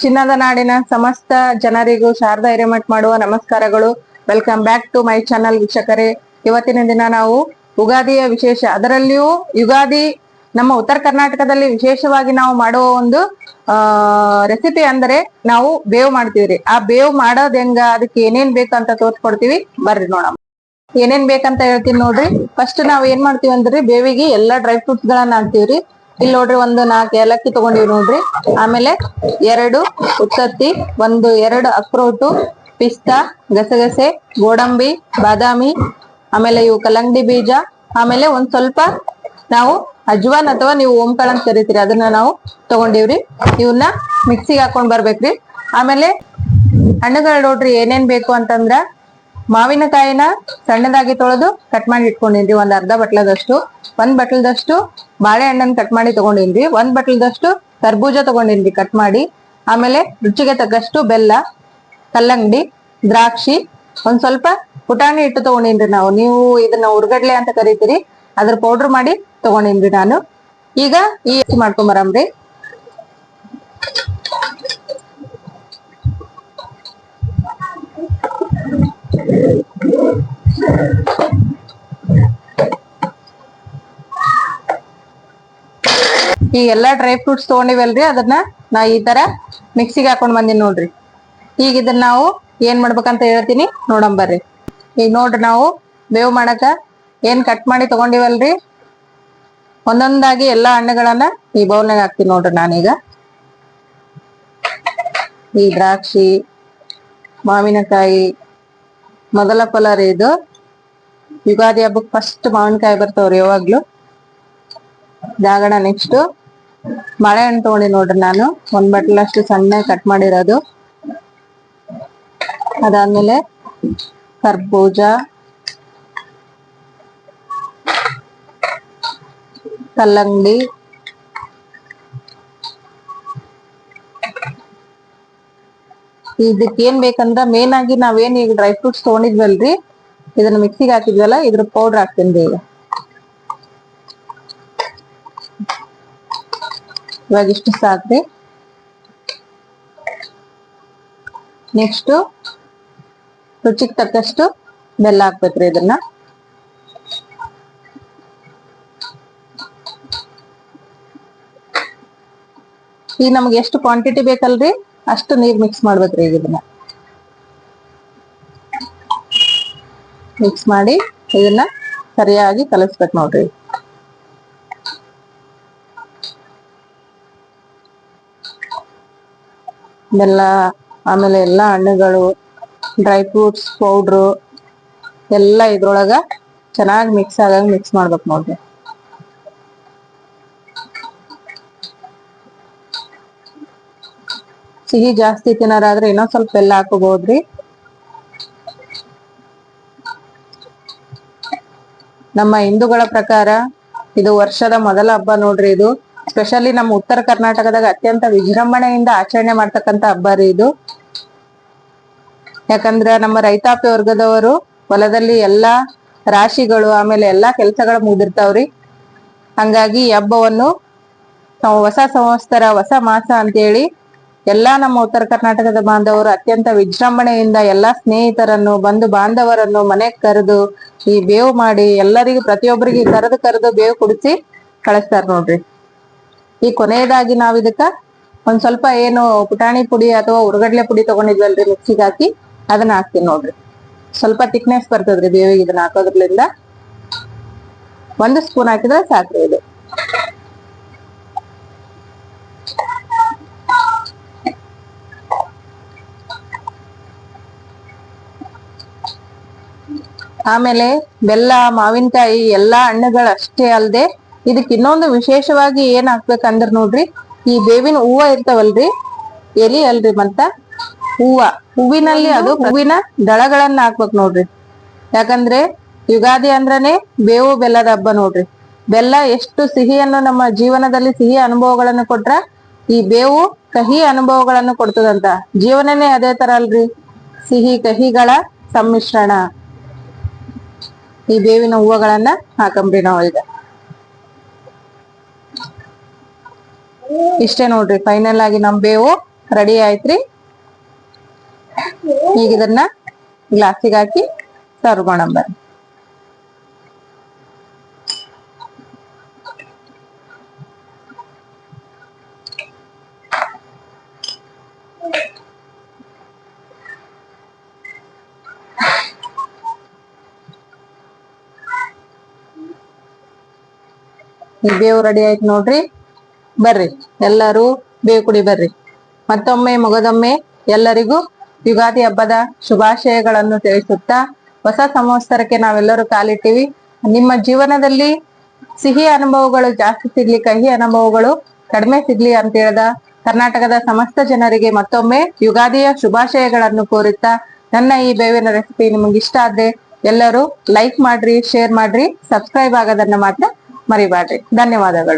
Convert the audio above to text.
ಚಿನ್ನದ ನಾಡಿನ ಸಮಸ್ತ ಜನರಿಗೂ ಶಾರದಾ ಹಿರೇಮಠ್ ಮಾಡುವ ನಮಸ್ಕಾರಗಳು. Welcome back to my channel ವೀಕ್ಷಕರೇ. ಇವತ್ತಿನ ದಿನ ನಾವು ಯುಗಾದಿಯ ವಿಶೇಷ, ಅದರಲ್ಲಿಯೂ ಯುಗಾದಿ ನಮ್ಮ ಉತ್ತರ ಕರ್ನಾಟಕದಲ್ಲಿ ವಿಶೇಷವಾಗಿ ನಾವು ಮಾಡುವ ಒಂದು ರೆಸಿಪಿ ಅಂದ್ರೆ ನಾವು ಬೇವು ಮಾಡ್ತೀವ್ರಿ. ಆ ಬೇವು ಮಾಡೋದ್ ಹೆಂಗ, ಅದಕ್ಕೆ ಏನೇನ್ ಬೇಕಂತ ತೋರ್ಸ್ಕೊಡ್ತೀವಿ, ಬರ್ರಿ ನೋಡಮ್ಮ. ಏನೇನ್ ಬೇಕಂತ ಹೇಳ್ತೀನಿ ನೋಡ್ರಿ. ಫಸ್ಟ್ ನಾವ್ ಏನ್ ಮಾಡ್ತೀವಿ ಅಂದ್ರಿ, ಬೇವಿಗೆ ಎಲ್ಲಾ ಡ್ರೈ ಫ್ರೂಟ್ಸ್ ಗಳನ್ನ ಹಾಕ್ತಿವ್ರಿ. ಇಲ್ಲಿ ನೋಡ್ರಿ, ಒಂದು 4 ಏಲಕ್ಕಿ ತಗೊಂಡಿವಿ ನೋಡ್ರಿ. ಆಮೇಲೆ 2 ಉತ್ತತ್ತಿ, 2 ಅಕ್ರೋಟು, ಪಿಸ್ತಾ, ಗಸಗಸೆ, ಗೋಡಂಬಿ, ಬಾದಾಮಿ, ಆಮೇಲೆ ಇವು ಕಲ್ಲಂಗಡಿ ಬೀಜ, ಆಮೇಲೆ ಒಂದ್ ಸ್ವಲ್ಪ ನಾವು ಅಜ್ವಾನ್ ಅಥವಾ ನೀವು ಓಂಕಾಳ ಅಂತ ಕರಿತೀರಿ, ಅದನ್ನ ನಾವು ತಗೊಂಡಿವ್ರಿ. ಇವನ್ನ ಮಿಕ್ಸಿಗೆ ಹಾಕೊಂಡ್ ಬರ್ಬೇಕ್ರಿ. ಆಮೇಲೆ ಹಣ್ಣುಗಳು ನೋಡ್ರಿ ಏನೇನ್ ಬೇಕು ಅಂತಂದ್ರ, ಮಾವಿನಕಾಯಿನ ಸಣ್ಣದಾಗಿ ತೊಳೆದು ಕಟ್ ಮಾಡಿ ಇಟ್ಕೊಂಡಿನ್ರಿ, ಒಂದ್ ಅರ್ಧ ಬಟ್ಲದಷ್ಟು. 1 ಬಟ್ಲದಷ್ಟು ಬಾಳೆಹಣ್ಣನ್ ಕಟ್ ಮಾಡಿ ತಗೊಂಡಿನ್ರಿ. 1 ಬಟ್ಲದಷ್ಟು ಕರ್ಬೂಜ ತಗೊಂಡಿನ್ರಿ ಕಟ್ ಮಾಡಿ. ಆಮೇಲೆ ರುಚಿಗೆ ತಕ್ಕಷ್ಟು ಬೆಲ್ಲ, ಕಲ್ಲಂಗಡಿ, ದ್ರಾಕ್ಷಿ, ಒಂದ್ ಸ್ವಲ್ಪ ಪುಟಾಣಿ ಹಿಟ್ಟು ತಗೊಂಡಿನ್ರಿ ನಾವು. ನೀವು ಇದನ್ನ ಉರ್ಗಡ್ಲೆ ಅಂತ ಕರಿತೀರಿ, ಅದ್ರ ಪೌಡರ್ ಮಾಡಿ ತಗೊಂಡಿನ್ರಿ ನಾನು. ಈಗ ಈ ಮಾಡ್ಕೊಂಬರಮ್ರಿ. ಈ ಎಲ್ಲಾ ಡ್ರೈ ಫ್ರೂಟ್ಸ್ ತಗೊಂಡಿವಲ್ರಿ, ಅದನ್ನ ನಾ ಈ ತರ ಮಿಕ್ಸಿಗೆ ಹಾಕೊಂಡ್ ಬಂದಿನಿ ನೋಡ್ರಿ. ಈಗ ಇದನ್ನ ನಾವು ಏನ್ ಮಾಡ್ಬೇಕಂತ ಹೇಳ್ತೀನಿ, ನೋಡಂಬರ್ರಿ. ಈಗ ನೋಡ್ರಿ, ನಾವು ಬೇವು ಮಾಡಕ ಏನ್ ಕಟ್ ಮಾಡಿ ತಗೊಂಡಿವಲ್ರಿ, ಒಂದೊಂದಾಗಿ ಎಲ್ಲಾ ಹಣ್ಣುಗಳನ್ನ ಈ ಬೌಲ್ನಾಗ ಹಾಕ್ತೀನಿ ನೋಡ್ರಿ. ನಾನೀಗ ಈ ದ್ರಾಕ್ಷಿ, ಮಾವಿನಕಾಯಿ, ಮೊದಲ ಫಲ ರೀ ಇದು. ಯುಗಾದಿ ಹಬ್ಬಕ್ ಫಸ್ಟ್ ಮಾವಿನಕಾಯಿ ಬರ್ತಾವ್ರಿ ಯಾವಾಗ್ಲೂ. ಜಾಗಣ ನೆಕ್ಸ್ಟ್ ಬಾಳೆಹಣ್ಣು ತಗೊಂಡಿ ನೋಡ್ರಿ ನಾನು, 1 ಬಟ್ಲಷ್ಟು ಸಣ್ಣ ಕಟ್ ಮಾಡಿರೋದು. ಅದಾದ್ಮೇಲೆ ಕರ್ಬೂಜ, ಕಲ್ಲಂಗಡಿ, ಇದಕ್ಕೆ ಏನ್ ಬೇಕಂದ್ರ ಮೇನ್ ಆಗಿ ನಾವೇನ್ ಈಗ ಡ್ರೈ ಫ್ರೂಟ್ಸ್ ತಗೊಂಡಿದ್ವಲ್ರಿ, ಇದನ್ನ ಮಿಕ್ಸಿಗೆ ಹಾಕಿದ್ವಲ್ಲ, ಇದ್ರ ಪೌಡರ್ ಹಾಕ್ತೀನಿ ಈಗ. ಇವಾಗ ಇಷ್ಟು ಸಾಕ್ರಿ. ನೆಕ್ಸ್ಟ್ ರುಚಿಗೆ ತಕ್ಕಷ್ಟು ಬೆಲ್ಲ ಹಾಕ್ಬೇಕ್ರಿ. ಇದನ್ನ ಈಗ ನಮ್ಗೆ ಎಷ್ಟು ಕ್ವಾಂಟಿಟಿ ಬೇಕಲ್ರಿ ಅಷ್ಟು ನೀರ್ ಮಿಕ್ಸ್ ಮಾಡ್ಬೇಕ್ರಿ. ಈಗ ಇದನ್ನ ಮಿಕ್ಸ್ ಮಾಡಿ ಇದನ್ನ ಸರಿಯಾಗಿ ಕಲಸ್ಬೇಕು ನೋಡ್ರಿ. ಬೆಲ್ಲ, ಆಮೇಲೆ ಎಲ್ಲಾ ಹಣ್ಣುಗಳು, ಡ್ರೈ ಫ್ರೂಟ್ಸ್ ಪೌಡ್ರು ಎಲ್ಲ ಇದ್ರೊಳಗ ಚೆನ್ನಾಗಿ ಮಿಕ್ಸ್ ಆಗಂಗ್ ಮಿಕ್ಸ್ ಮಾಡ್ಬೇಕು ನೋಡ್ರಿ. ಸಿಹಿ ಜಾಸ್ತಿ ತಿನ್ನೋರಾದ್ರೆ ಇನ್ನೊಂದ್ ಸ್ವಲ್ಪ ಬೆಲ್ಲ ಹಾಕೋಬಹುದ್ರಿ. ನಮ್ಮ ಹಿಂದೂಗಳ ಪ್ರಕಾರ ಇದು ವರ್ಷದ ಮೊದಲ ಹಬ್ಬ ನೋಡ್ರಿ. ಇದು ಸ್ಪೆಷಲಿ ನಮ್ಮ ಉತ್ತರ ಕರ್ನಾಟಕದಾಗ ಅತ್ಯಂತ ವಿಜೃಂಭಣೆಯಿಂದ ಆಚರಣೆ ಮಾಡ್ತಕ್ಕಂತ ಹಬ್ಬ ರೀ ಇದು. ಯಾಕಂದ್ರ ನಮ್ಮ ರೈತಾಪಿ ವರ್ಗದವರು ಹೊಲದಲ್ಲಿ ಎಲ್ಲಾ ರಾಶಿಗಳು, ಆಮೇಲೆ ಎಲ್ಲಾ ಕೆಲ್ಸಗಳು ಮುಗ್ದಿರ್ತಾವ್ರಿ. ಹಂಗಾಗಿ ಈ ಹಬ್ಬವನ್ನು ಹೊಸ ಸಂವತ್ಸರ, ಹೊಸ ಮಾಸ ಅಂತೇಳಿ ಎಲ್ಲಾ ನಮ್ಮ ಉತ್ತರ ಕರ್ನಾಟಕದ ಬಾಂಧವರು ಅತ್ಯಂತ ವಿಜೃಂಭಣೆಯಿಂದ ಎಲ್ಲಾ ಸ್ನೇಹಿತರನ್ನು, ಬಂಧು ಬಾಂಧವರನ್ನು ಮನೆಗ್ ಕರೆದು ಈ ಬೇವು ಮಾಡಿ ಎಲ್ಲರಿಗೂ ಪ್ರತಿಯೊಬ್ಬರಿಗೆ ಕರೆದು ಬೇವು ಕುಡಿಸಿ ಕಳಿಸ್ತಾರ ನೋಡ್ರಿ. ಈ ಕೊನೆಯದಾಗಿ ನಾವ್ ಇದಕ್ಕ ಒಂದ್ ಸ್ವಲ್ಪ ಏನು ಪುಟಾಣಿ ಪುಡಿ ಅಥವಾ ಉರ್ಗಡ್ಲೆ ಪುಡಿ ತಗೊಂಡಿದ್ವಲ್ರಿ ಮಿಕ್ಸಿಗೆ ಹಾಕಿ, ಅದನ್ನ ಹಾಕ್ತೀನಿ ನೋಡ್ರಿ. ಸ್ವಲ್ಪ ಥಿಕ್ನೆಸ್ ಬರ್ತದ್ರಿ ಬೇವಿಗೆ ಇದನ್ನ ಹಾಕೋದ್ರಲಿಂದ. 1 ಸ್ಪೂನ್ ಹಾಕಿದ್ರೆ ಸಾಕ್ರಿ ಇದು. ಆಮೇಲೆ ಬೆಲ್ಲ, ಮಾವಿನಕಾಯಿ ಎಲ್ಲಾ ಹಣ್ಣುಗಳು ಅಷ್ಟೇ ಅಲ್ದೆ ಇದಕ್ ಇನ್ನೊಂದು ವಿಶೇಷವಾಗಿ ಏನ್ ಹಾಕ್ಬೇಕಂದ್ರ ನೋಡ್ರಿ, ಈ ಬೇವಿನ ಹೂವ ಇರ್ತಾವಲ್ರಿ, ಎಲಿ ಅಲ್ರಿ ಮತ್ತ ಹೂವಿನಲ್ಲಿ ಅದು ಹೂವಿನ ದಳಗಳನ್ನ ಹಾಕ್ಬೇಕ್ ನೋಡ್ರಿ. ಯಾಕಂದ್ರೆ ಯುಗಾದಿ ಅಂದ್ರನೆ ಬೇವು ಬೆಲ್ಲದ ಹಬ್ಬ ನೋಡ್ರಿ. ಬೆಲ್ಲ ಎಷ್ಟು ಸಿಹಿಯನ್ನು ನಮ್ಮ ಜೀವನದಲ್ಲಿ ಸಿಹಿ ಅನುಭವಗಳನ್ನು ಕೊಟ್ರ, ಈ ಬೇವು ಕಹಿ ಅನುಭವಗಳನ್ನು ಕೊಡ್ತದಂತ. ಜೀವನನೇ ಅದೇ ತರ ಅಲ್ರಿ, ಸಿಹಿ ಕಹಿಗಳ ಸಮ್ಮಿಶ್ರಣ. ಈ ಬೇವಿನ ಹೂವಗಳನ್ನ ಹಾಕಂಬ್ರಿ ನಾವು ಈಗ. ಇಷ್ಟೇ ನೋಡ್ರಿ, ಫೈನಲ್ ಆಗಿ ನಮ್ ಬೇವು ರೆಡಿ ಆಯ್ತ್ರಿ. ಈಗ ಇದನ್ನ ಗ್ಲಾಸಿಗೆ ಹಾಕಿ ಸರ್ವ್ ಮಾಡಂಬರ್ರಿ. ಈ ಬೇವು ರೆಡಿ ಆಯ್ತು ನೋಡ್ರಿ. ಬರ್ರಿ ಎಲ್ಲರೂ ಬೇವು ಕುಡಿ ಬರ್ರಿ. ಮತ್ತೊಮ್ಮೆ ಮುಗದೊಮ್ಮೆ ಎಲ್ಲರಿಗೂ ಯುಗಾದಿ ಹಬ್ಬದ ಶುಭಾಶಯಗಳನ್ನು ತಿಳಿಸುತ್ತಾ ಹೊಸ ಸಂವತ್ಸರಕ್ಕೆ ನಾವೆಲ್ಲರೂ ಕಾಲಿಟ್ಟಿವಿ. ನಿಮ್ಮ ಜೀವನದಲ್ಲಿ ಸಿಹಿ ಅನುಭವಗಳು ಜಾಸ್ತಿ ಸಿಗ್ಲಿ, ಕಹಿ ಅನುಭವಗಳು ಕಡಿಮೆ ಸಿಗ್ಲಿ ಅಂತ ಹೇಳ್ದ ಕರ್ನಾಟಕದ ಸಮಸ್ತ ಜನರಿಗೆ ಮತ್ತೊಮ್ಮೆ ಯುಗಾದಿಯ ಶುಭಾಶಯಗಳನ್ನು ಕೋರುತ್ತಾ, ನನ್ನ ಈ ಬೇವಿನ ರೆಸಿಪಿ ನಿಮಗೆ ಇಷ್ಟ ಆದ್ರೆ ಎಲ್ಲರೂ ಲೈಕ್ ಮಾಡ್ರಿ, ಶೇರ್ ಮಾಡ್ರಿ, ಸಬ್ಸ್ಕ್ರೈಬ್ ಆಗೋದನ್ನ ಮಾತ್ರ ಮರಿಬೇಡ್ರಿ. ಧನ್ಯವಾದಗಳು.